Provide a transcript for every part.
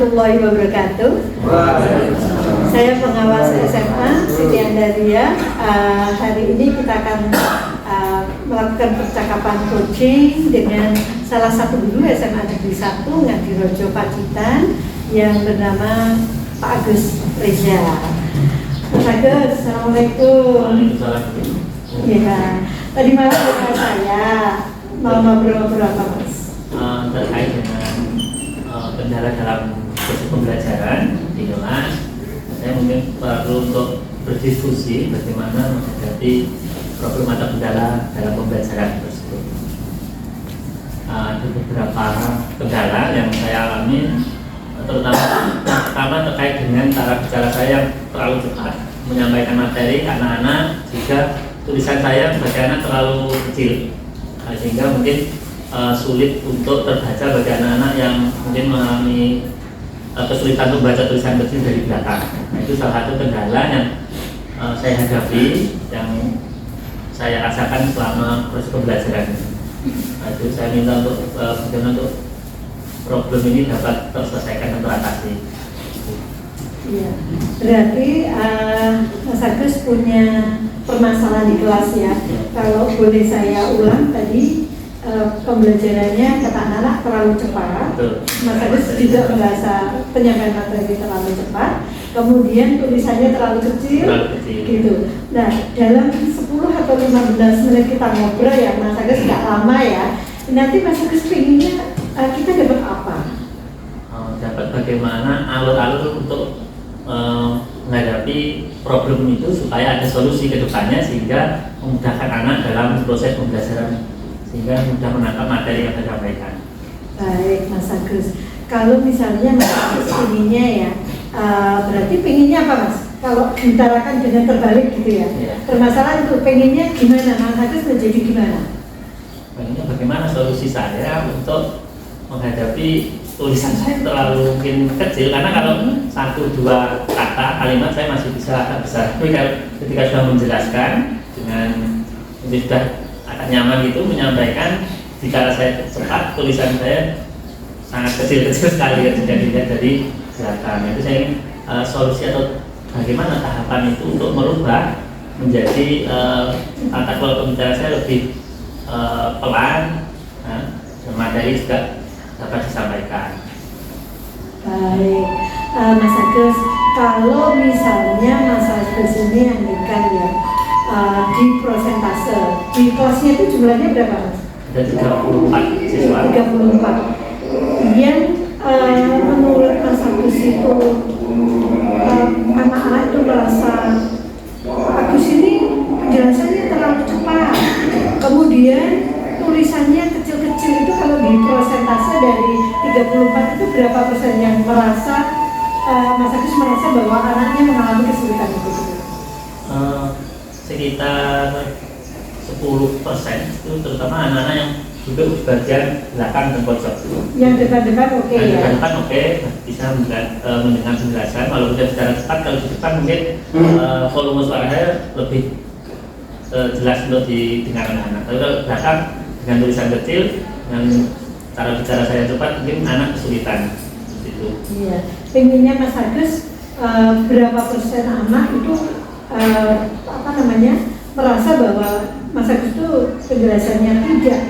warahmatullahi wabarakatuh. Saya pengawas SMA Siti Andaria. Hari ini kita akan melakukan percakapan coaching dengan salah satu guru SMA Negeri 1 Ngadirojo Pacitan yang bernama Pak Agus Reza. Mas Agus, assalamualaikum. Ya, tadi malam dengan saya mau ngobrol-ngobrol apa Mas? Terkait dengan kendala dalam proses pembelajaran di kelas, saya mungkin perlu untuk berdiskusi bagaimana menghadapi problem atau kendala dalam pembelajaran tersebut. Ada beberapa kendala yang saya alami, terutama terkait dengan cara bicara saya yang terlalu cepat menyampaikan materi anak-anak, jika tulisan saya bagi anak terlalu kecil, sehingga mungkin sulit untuk terbaca bagi anak-anak yang mungkin mengalami kesulitan untuk membaca tulisan kecil dari belakang. Nah, itu salah satu kendala yang saya hadapi, yang saya rasakan selama proses pembelajaran. Nah, itu saya minta untuk bagaimana untuk problem ini dapat terselesaikan dan teratasi. Iya, berarti Mas Agus punya permasalahan di kelas ya. Kalau boleh saya ulang tadi, pembelajarannya kata anak-anak terlalu cepat. Mas Agus juga merasa penyampaian materi terlalu cepat, kemudian tulisannya terlalu kecil. Gitu. Nah, dalam 10 atau 15 menit kita ngobrol ya Mas Agus, nggak lama ya. Nanti Mas Agus pengennya kita dapat apa? Dapat bagaimana alur-alur untuk menghadapi problem itu supaya ada solusi ke depannya, sehingga memudahkan anak dalam proses pembelajaran, sehingga mudah menangkap materi yang saya sampaikan. Baik Mas Agus, kalau misalnya Mas Agus pengennya ya, berarti pengennya apa Mas? Kalau diutarakan dengan terbalik gitu ya, permasalahan itu pengennya gimana? Mas Agus menjadi gimana? Pengennya bagaimana solusi saya untuk menghadapi tulisan saya terlalu mungkin kecil, karena kalau 1-2 kata kalimat saya masih bisa agak besar, tapi ketika sudah menjelaskan dengan sudah agak nyaman gitu menyampaikan, jika saya cepat tulisan saya sangat kecil-kecil sekali ya, tidak dilihat dari belakang. Itu saya ingin solusi atau bagaimana tahapan itu untuk merubah menjadi tata kelola pembicaraan saya lebih pelan, dan materi juga dapat disampaikan. Baik, Mas Agus, kalau misalnya Mas Agus ini yang kan ya di prosentase, di kelasnya itu jumlahnya berapa Mas? Ada 34 siswa. 34. Yang menurut Mas Agus itu anak-anak itu merasa Agus ini penjelasannya terlalu cepat, kemudian tulisannya kecil-kecil. Itu kalau di prosentase dari 34 itu berapa persen yang merasa Mas Agus merasa bahwa anaknya mengalami kesulitan itu? Sekitar 10% itu, terutama anak-anak yang juga bagian belakang dan pojok. Yang depan-depan oke ya? Yang depan oke, bisa mendengar penjelasan. Kalau sudah secara cepat, kalau di depan mungkin volume suaranya lebih jelas untuk didengar anak-anak. Tapi kalau belakang dengan tulisan kecil, dengan cara bicara saya cepat, mungkin anak kesulitan. Gitu. Iya, pengennya Mas Agus berapa persen anak itu merasa bahwa Mas Agus itu penjelasannya tidak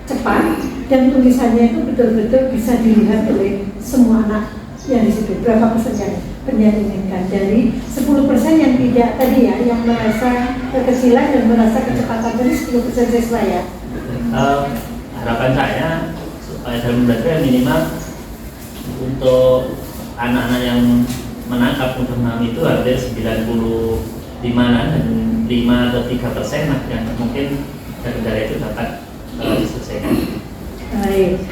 cepat dan tulisannya itu betul-betul bisa dilihat oleh semua anak yang di situ. Berapa persen yang inginkan dari 10% yang tidak tadi ya, yang merasa kekecilan dan merasa kecepatan, tadi 10% siswa ya. Harapan saya supaya dalam belajar minimal untuk anak-anak yang menangkap mudah memahami itu ada 95 dan 5 atau 3% yang mungkin dari itu dapat diselesaikan. Baik,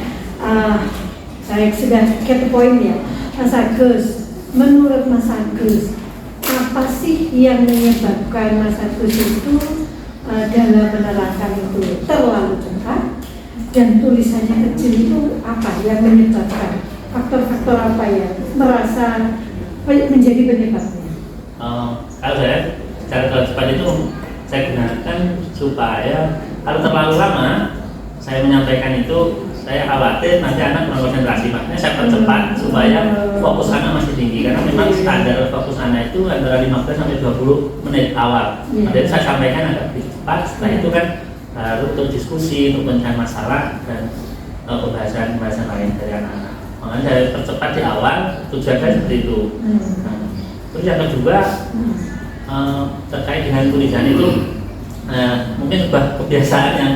baik, sudah get the point ya Mas Agus. Menurut Mas Agus, apa sih yang menyebabkan Mas Agus itu dalam menerangkan itu terlalu cepat dan tulisannya kecil? Itu apa yang menyebabkan? Faktor-faktor apa yang merasa menjadi penyebabnya? Kalau saya cara terlalu cepat itu saya gunakan supaya kalau terlalu lama saya menyampaikan itu saya khawatir nanti anak kurang konsentrasi, makanya saya percepat supaya fokus anak masih tinggi, karena memang standar fokus anak itu antara 15 sampai 20 menit awal. Jadi saya sampaikan agak lebih cepat, setelah itu kan baru untuk diskusi, untuk pencarian masalah dan pembahasan lain dari anak-anak. Makanya saya percepat di awal, tujuan saya seperti itu. Terus yang kedua terkait dengan tulisan itu, mungkin sebuah kebiasaan yang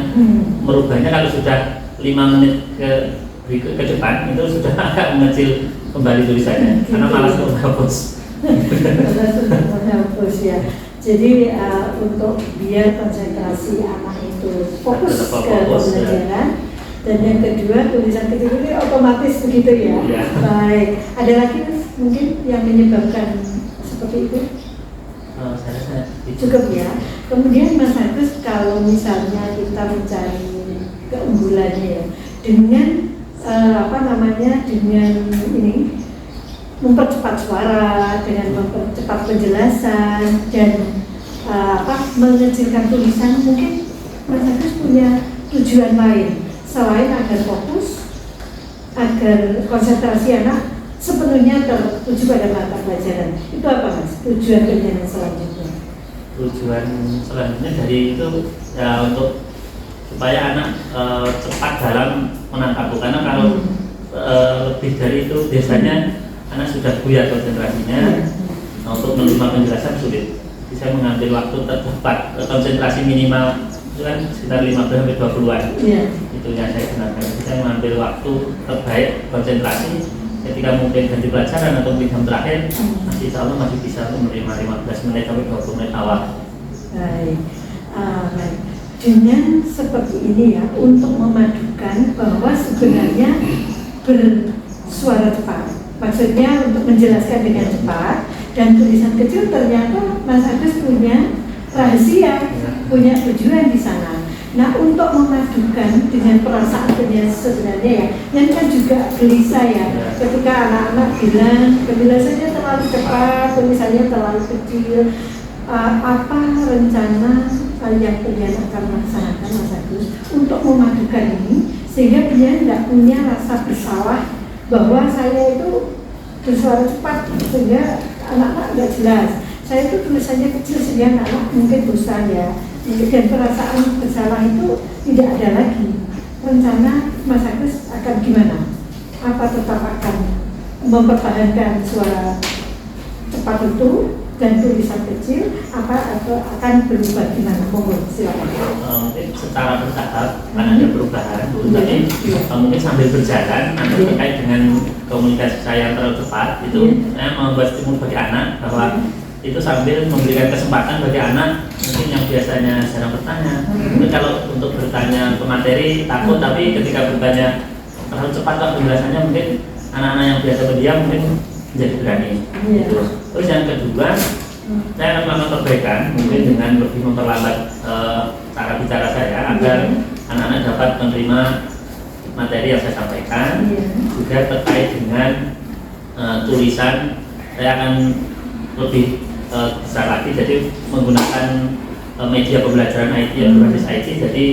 merubahnya kalau sudah 5 menit ke depan itu sudah agak mengecil kembali tulisannya karena malas untuk menghapus. Malas untuk menghapus ya. Jadi untuk biar konsentrasi anak itu fokus ke pembelajaran. Dan yang kedua, tulisan kecil ini otomatis begitu ya. Baik. Ada lagi mungkin yang menyebabkan seperti itu? Saya rasa cukup ya. Kemudian Mas Agus, kalau misalnya kita mencari keunggulannya ya, dengan dengan ini mempercepat suara, dengan mempercepat penjelasan dan mengecilkan tulisan, mungkin Mas Agus punya tujuan lain selain agar fokus, agar konsentrasi anak sepenuhnya tertuju pada mata pelajaran. Itu apa Mas? Tujuan kerjanya selanjutnya? Tujuan selanjutnya dari itu ya untuk supaya anak cepat dalam menangkap, karena kalau lebih dari itu biasanya anak sudah buyar konsentrasinya. Untuk menerima penjelasan sulit. Jadi saya mengambil waktu tercepat, konsentrasi minimal itu kan sekitar 15-20an. Itu yang saya gunakan. Jadi saya mengambil waktu terbaik konsentrasi. Ketika mungkin ganti pelajaran atau mungkin jam terakhir, masih insya Allah masih bisa menerima 15 menit sampai 20 menit awal. Baik. Dengan seperti ini ya, untuk memadukan bahwa sebenarnya bersuara cepat, maksudnya untuk menjelaskan dengan cepat, dan tulisan kecil ternyata Mas Agus punya rahasia, punya tujuan di sana. Nah, untuk memadukan dengan perasaan sebenarnya ya, yang kan juga gelisah ya, ketika anak-anak bilang penjelasannya terlalu cepat, tulisannya terlalu kecil. Apa rencana yang kalian akan laksanakan Mas Agus untuk memadukan ini sehingga kalian tidak punya rasa bersalah bahwa saya itu bersuara cepat sehingga anak-anak tidak jelas, saya itu tulisannya kecil sehingga anak-anak mungkin bosan ya. Dan perasaan bersalah itu tidak ada lagi. Rencana Mas Agus akan gimana? Apa tetap akan mempertahankan suara cepat itu dan tulisan kecil, atau akan berubah gimana? Monggo silakan. Mungkin secara bertahap akan ada perubahan, tapi mungkin sambil berjalan nanti terkait dengan komunikasi saya yang terlalu cepat itu saya membuat stimul bagi anak bahwa itu sambil memberikan kesempatan bagi anak mungkin yang biasanya jarang bertanya. Mungkin kalau untuk bertanya ke materi takut, tapi ketika bertanya terlalu cepat penjelasannya mungkin anak-anak yang biasa berdiam mungkin menjadi berani. Terus yang kedua, saya akan melakukan perbaikan mungkin dengan lebih memperlambat cara bicara saya agar anak-anak dapat menerima materi yang saya sampaikan. Juga terkait dengan tulisan, saya akan lebih besar lagi, jadi menggunakan media pembelajaran IT yang berbasis IT, jadi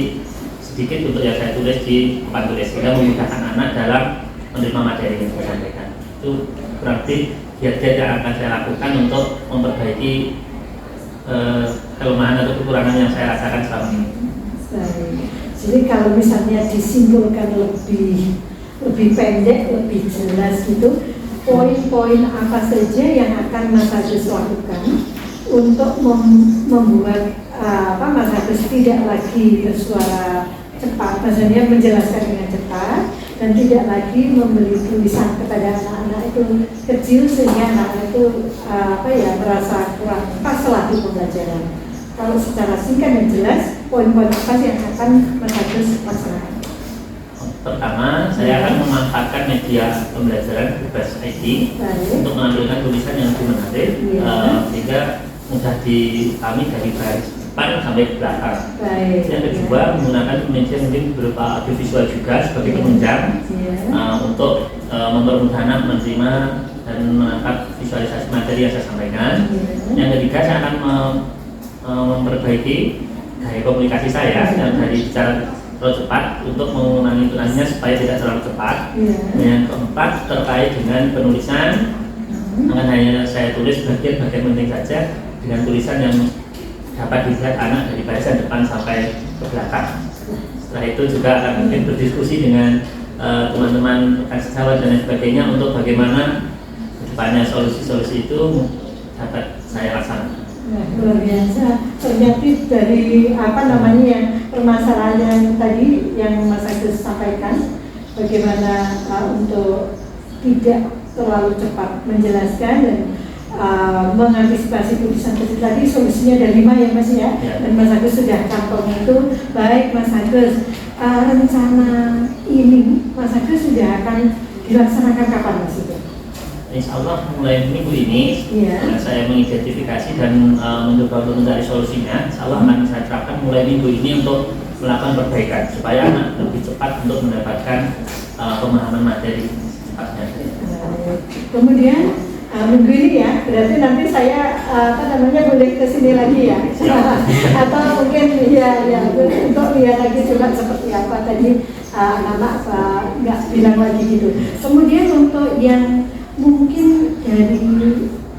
sedikit untuk yang saya tulis di papan tulis sehingga memudahkan anak dalam menerima materi yang saya sampaikan. Itu berarti giat-giat yang akan saya lakukan untuk memperbaiki kelemahan atau kekurangan yang saya rasakan selama ini. Jadi kalau misalnya disimpulkan lebih pendek, lebih jelas gitu, poin-poin apa saja yang akan Mas Agus lakukan untuk membuat Mas Agus tidak lagi bersuara cepat, maksudnya menjelaskan dengan cepat dan tidak lagi memberi tulisan kepada anak-anak itu kecil sehingga anak itu merasa kurang pas lah di pembelajaran. Kalau secara singkat dan jelas, poin-poin apa yang akan Mas Agus laksanakan? Pertama, saya akan memanfaatkan media pembelajaran berbasis IT untuk menampilkan tulisan yang lebih menarik sehingga mudah dipahami dari baris depan sampai belakang. Yang kedua, menggunakan media mungkin berupa audiovisual juga sebagai penunjang untuk mempermudah anak menerima dan menangkap visualisasi materi yang saya sampaikan. Yang ketiga, saya akan memperbaiki gaya komunikasi saya yang dari bicara terlalu cepat untuk mengulangi tulisannya supaya tidak terlalu cepat. Yang keempat terkait dengan penulisan, akan hanya saya tulis bagian-bagian penting saja dengan tulisan yang dapat dilihat anak dari barisan depan sampai ke belakang. Setelah itu juga akan mungkin berdiskusi dengan teman-teman rekan sejawat dan lain sebagainya untuk bagaimana kedepannya solusi-solusi itu dapat saya laksanakan. Nah, luar biasa. Ternyata dari permasalahan yang tadi yang Mas Agus sampaikan, bagaimana untuk tidak terlalu cepat menjelaskan dan mengantisipasi tulisan kecil tadi, solusinya ada 5 ya Mas ya. Dan Mas Agus sudah kantong itu. Baik Mas Agus, rencana ini Mas Agus sudah akan dilaksanakan kapan Mas itu? Insya Allah mulai minggu ini saya mengidentifikasi dan mencoba untuk mencari solusinya. Insya Allah akan saya terapkan mulai minggu ini untuk melakukan perbaikan supaya anak lebih cepat untuk mendapatkan pemahaman materi cepatnya. Kemudian minggu ini ya, berarti nanti saya boleh kesini lagi ya, atau mungkin untuk lihat lagi coba seperti apa tadi anak-anak nggak bilang lagi gitu. Kemudian untuk yang mungkin dari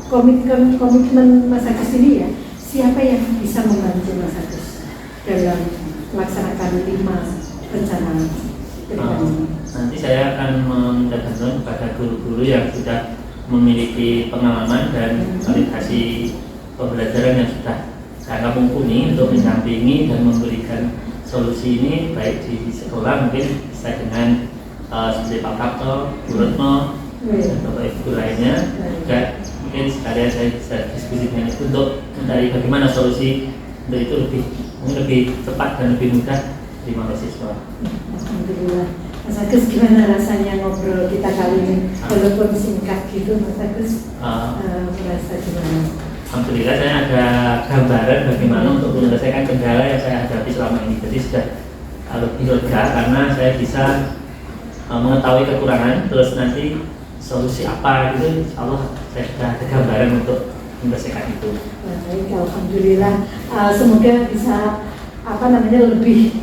komitmen Mas Agus ini ya, siapa yang bisa membantu Mas Agus dalam melaksanakan 5 rencana nanti saya akan meminta bantuan kepada guru-guru yang sudah memiliki pengalaman dan kualifikasi pembelajaran yang sudah sangat mumpuni untuk mendampingi dan memberikan solusi ini, baik di sekolah mungkin bisa dengan seperti Pak Kapto, Bu Retno, dan Bapak Ibu lainnya. Juga mungkin sekalian saya bisa diskusi dengan itu untuk mencari bagaimana solusi untuk itu lebih cepat dan lebih mudah terima mahasiswa. Alhamdulillah. Mas Agus, gimana rasanya ngobrol kita kali ini? Walaupun singkat gitu, Mas Agus merasa gimana? Alhamdulillah saya ada gambaran bagaimana untuk menyelesaikan kendala yang saya hadapi selama ini. Jadi sudah lebih lega karena saya bisa mengetahui kekurangan, terus nanti solusi apa gitu, insya Allah saya sudah ada gambaran untuk menyelesaikan itu. Baik, alhamdulillah. Semoga bisa lebih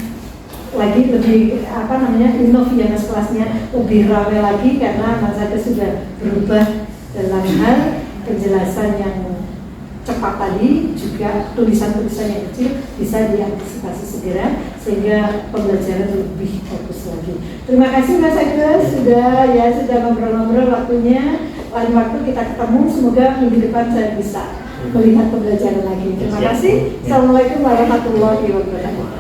inov ya Mas kelasnya, lebih ramai lagi karena Mas Agus sudah berubah dalam hal penjelasan yang cepat tadi, juga tulisan-tulisan yang kecil bisa diantisipasi segera sehingga pembelajaran lebih fokus lagi. Terima kasih Mas Agus sudah ngobrol-ngobrol waktunya. Lain waktu kita ketemu, semoga minggu depan saya bisa melihat pembelajaran lagi. Terima kasih. Assalamualaikum warahmatullahi wabarakatuh.